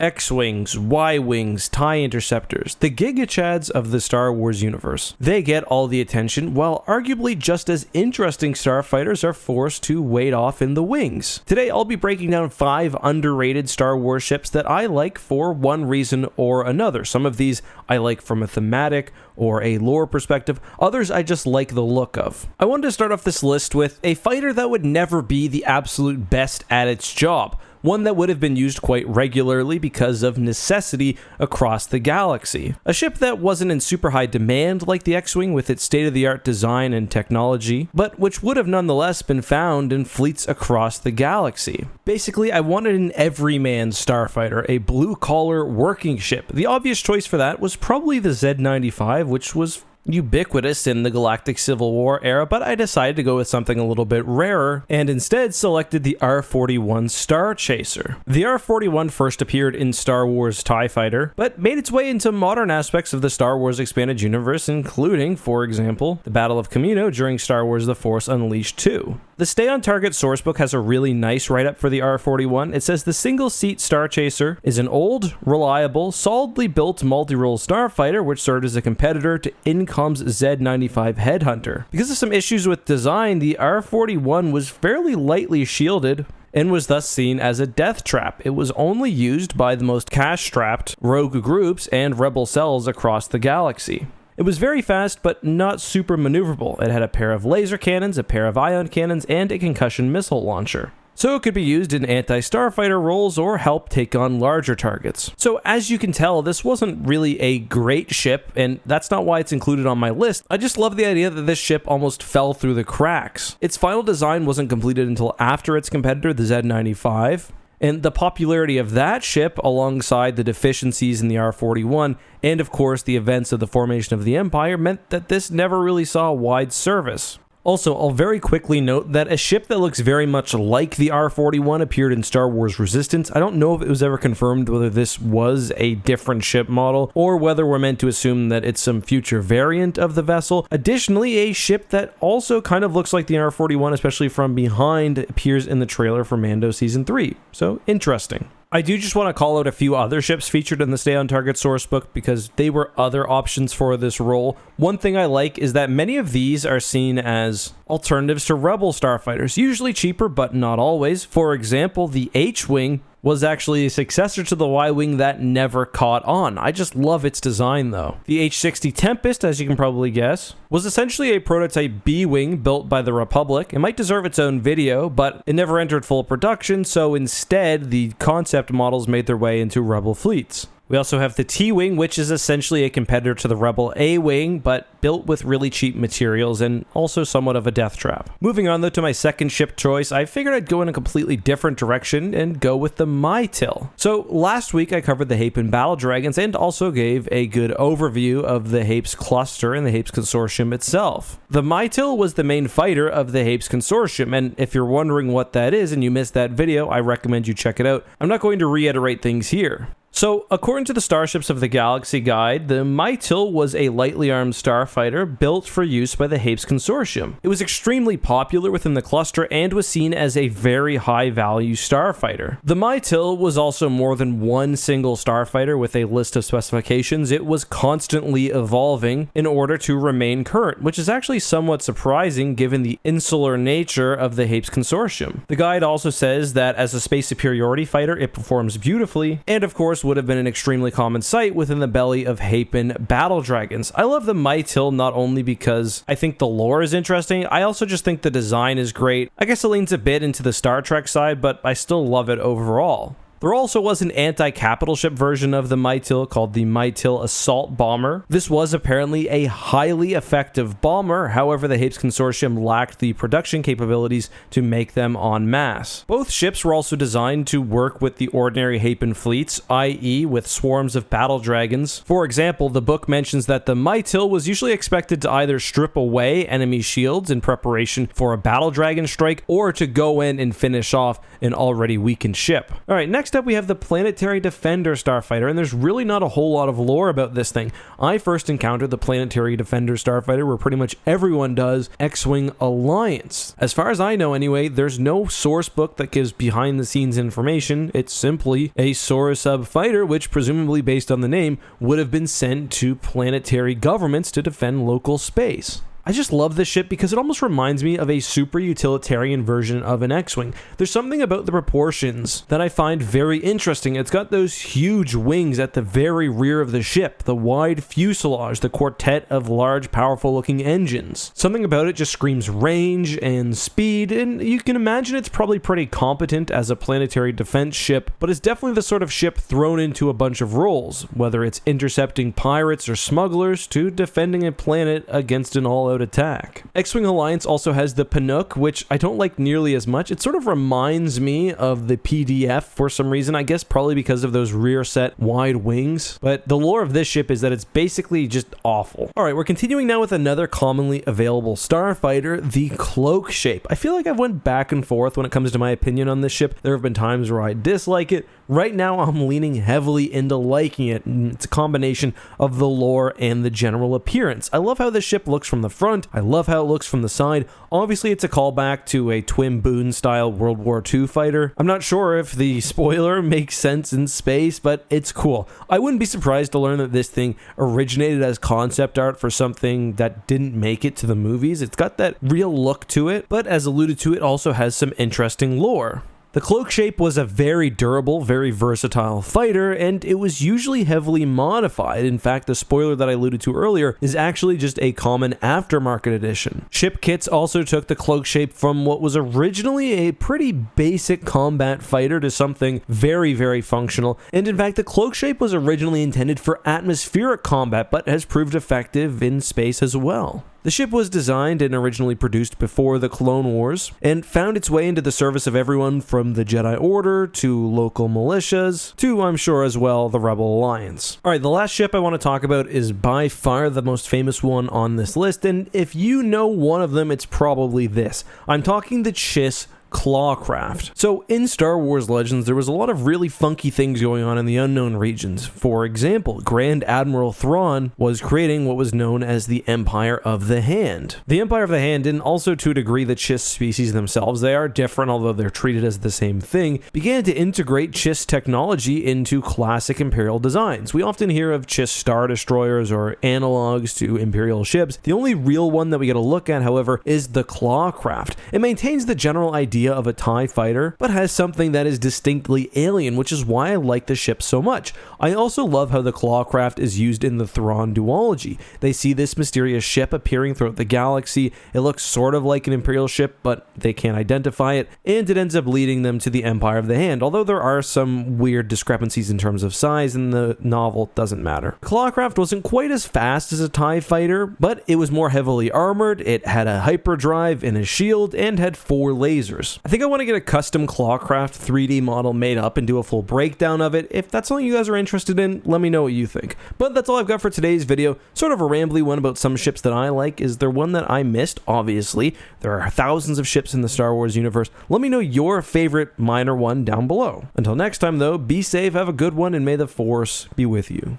X-Wings, Y-Wings, TIE Interceptors, the gigachads of the Star Wars universe. They get all the attention, while arguably just as interesting starfighters are forced to wait off in the wings. Today I'll be breaking down 5 underrated Star Wars ships that I like for one reason or another. Some of these I like from a thematic or a lore perspective, others I just like the look of. I wanted to start off this list with a fighter that would never be the absolute best at its job, one that would have been used quite regularly because of necessity across the galaxy. A ship that wasn't in super high demand like the X-Wing with its state-of-the-art design and technology, but which would have nonetheless been found in fleets across the galaxy. Basically, I wanted an everyman starfighter, a blue-collar working ship. The obvious choice for that was probably the Z-95, which was ubiquitous in the Galactic Civil War era, but I decided to go with something a little bit rarer and instead selected the R-41 Star Chaser. The R-41 first appeared in Star Wars TIE Fighter, but made its way into modern aspects of the Star Wars Expanded Universe, including, for example, the Battle of Kamino during Star Wars The Force Unleashed 2. The Stay on Target sourcebook has a really nice write-up for the R-41. It says the single-seat Star Chaser is an old, reliable, solidly built multi-role starfighter which served as a competitor to Incom's Z-95 Headhunter. Because of some issues with design, the R-41 was fairly lightly shielded and was thus seen as a death trap. It was only used by the most cash-strapped rogue groups and rebel cells across the galaxy. It was very fast, but not super maneuverable. It had a pair of laser cannons, a pair of ion cannons, and a concussion missile launcher. So it could be used in anti-starfighter roles or help take on larger targets. So as you can tell, this wasn't really a great ship, and that's not why it's included on my list. I just love the idea that this ship almost fell through the cracks. Its final design wasn't completed until after its competitor, the Z-95. And the popularity of that ship, alongside the deficiencies in the R-41, and of course the events of the formation of the Empire, meant that this never really saw wide service. Also, I'll very quickly note that a ship that looks very much like the R-41 appeared in Star Wars Resistance. I don't know if it was ever confirmed whether this was a different ship model, or whether we're meant to assume that it's some future variant of the vessel. Additionally, a ship that also kind of looks like the R-41, especially from behind, appears in the trailer for Mando Season 3. So, interesting. I do just want to call out a few other ships featured in the Stay on Target sourcebook because they were other options for this role. One thing I like is that many of these are seen as alternatives to Rebel starfighters, usually cheaper but not always. For example, the H-Wing was actually a successor to the Y-Wing that never caught on. I just love its design though. The H-60 Tempest, as you can probably guess, was essentially a prototype B-Wing built by the Republic. It might deserve its own video, but it never entered full production, so instead the concept models made their way into Rebel fleets. We also have the T-Wing, which is essentially a competitor to the Rebel A-Wing, but built with really cheap materials and also somewhat of a death trap. Moving on though to my second ship choice, I figured I'd go in a completely different direction and go with the Mytil. So last week I covered the Hapen Battle Dragons and also gave a good overview of the Hapes cluster and the Hapes Consortium itself. The Mytil was the main fighter of the Hapes Consortium, and if you're wondering what that is and you missed that video, I recommend you check it out. I'm not going to reiterate things here. So, according to the Starships of the Galaxy Guide, the Mytil was a lightly armed starfighter built for use by the Hapes Consortium. It was extremely popular within the cluster and was seen as a very high-value starfighter. The Mytil was also more than one single starfighter with a list of specifications. It was constantly evolving in order to remain current, which is actually somewhat surprising given the insular nature of the Hapes Consortium. The guide also says that as a space superiority fighter, it performs beautifully, and of course would have been an extremely common sight within the belly of Hapen battle dragons. I love the Mytil not only because I think the lore is interesting, I also just think the design is great. I guess it leans a bit into the Star Trek side, but I still love it overall. There also was an anti-capital ship version of the Mytil called the Mytil Assault Bomber. This was apparently a highly effective bomber, however the Hapes Consortium lacked the production capabilities to make them en masse. Both ships were also designed to work with the ordinary Hapen fleets, i.e. with swarms of battle dragons. For example, the book mentions that the Mytil was usually expected to either strip away enemy shields in preparation for a battle dragon strike, or to go in and finish off an already weakened ship. Alright, next Next up, we have the Planetary Defender Starfighter, and there's really not a whole lot of lore about this thing. I first encountered the Planetary Defender Starfighter where pretty much everyone does, X-Wing Alliance. As far as I know anyway, there's no source book that gives behind-the-scenes information. It's simply a Sourasub fighter, which presumably based on the name, would have been sent to planetary governments to defend local space. I just love this ship because it almost reminds me of a super utilitarian version of an X-Wing. There's something about the proportions that I find very interesting. It's got those huge wings at the very rear of the ship, the wide fuselage, the quartet of large, powerful-looking engines. Something about it just screams range and speed, and you can imagine it's probably pretty competent as a planetary defense ship, but it's definitely the sort of ship thrown into a bunch of roles, whether it's intercepting pirates or smugglers to defending a planet against an all-out attack. X-Wing Alliance also has the Panook, which I don't like nearly as much. It sort of reminds me of the PDF for some reason, I guess probably because of those rear set wide wings, but the lore of this ship is that it's basically just awful. Alright, we're continuing now with another commonly available starfighter, the Cloak Shape. I feel like I've went back and forth when it comes to my opinion on this ship. There have been times where I dislike it. Right now I'm leaning heavily into liking it, and it's a combination of the lore and the general appearance. I love how this ship looks from the front. I love how it looks from the side. Obviously, it's a callback to a Twin Boon style World War II fighter. I'm not sure if the spoiler makes sense in space, but it's cool. I wouldn't be surprised to learn that this thing originated as concept art for something that didn't make it to the movies. It's got that real look to it, but as alluded to, it also has some interesting lore. The Cloak Shape was a very durable, very versatile fighter, and it was usually heavily modified. In fact, the spoiler that I alluded to earlier is actually just a common aftermarket edition. Ship kits also took the Cloak Shape from what was originally a pretty basic combat fighter to something very, very functional, and in fact, the Cloak Shape was originally intended for atmospheric combat, but has proved effective in space as well. The ship was designed and originally produced before the Clone Wars, and found its way into the service of everyone from the Jedi Order to local militias to, I'm sure as well, the Rebel Alliance. Alright, the last ship I want to talk about is by far the most famous one on this list, and if you know one of them, it's probably this. I'm talking the Chiss Clawcraft. So in Star Wars Legends, there was a lot of really funky things going on in the unknown regions. For example, Grand Admiral Thrawn was creating what was known as the Empire of the Hand. The Empire of the Hand, and also to a degree the Chiss species themselves, they are different although they're treated as the same thing, began to integrate Chiss technology into classic Imperial designs. We often hear of Chiss Star Destroyers or analogs to Imperial ships. The only real one that we get a look at, however, is the Clawcraft. It maintains the general idea of a TIE fighter, but has something that is distinctly alien, which is why I like the ship so much. I also love how the Clawcraft is used in the Thrawn duology. They see this mysterious ship appearing throughout the galaxy. It looks sort of like an Imperial ship, but they can't identify it, and it ends up leading them to the Empire of the Hand, although there are some weird discrepancies in terms of size in the novel, it doesn't matter. Clawcraft wasn't quite as fast as a TIE fighter, but it was more heavily armored, it had a hyperdrive and a shield, and had 4 lasers. I think I want to get a custom Clawcraft 3D model made up and do a full breakdown of it. If that's something you guys are interested in, let me know what you think. But that's all I've got for today's video. Sort of a rambly one about some ships that I like. Is there one that I missed? Obviously. There are thousands of ships in the Star Wars universe. Let me know your favorite minor one down below. Until next time though, be safe, have a good one, and may the Force be with you.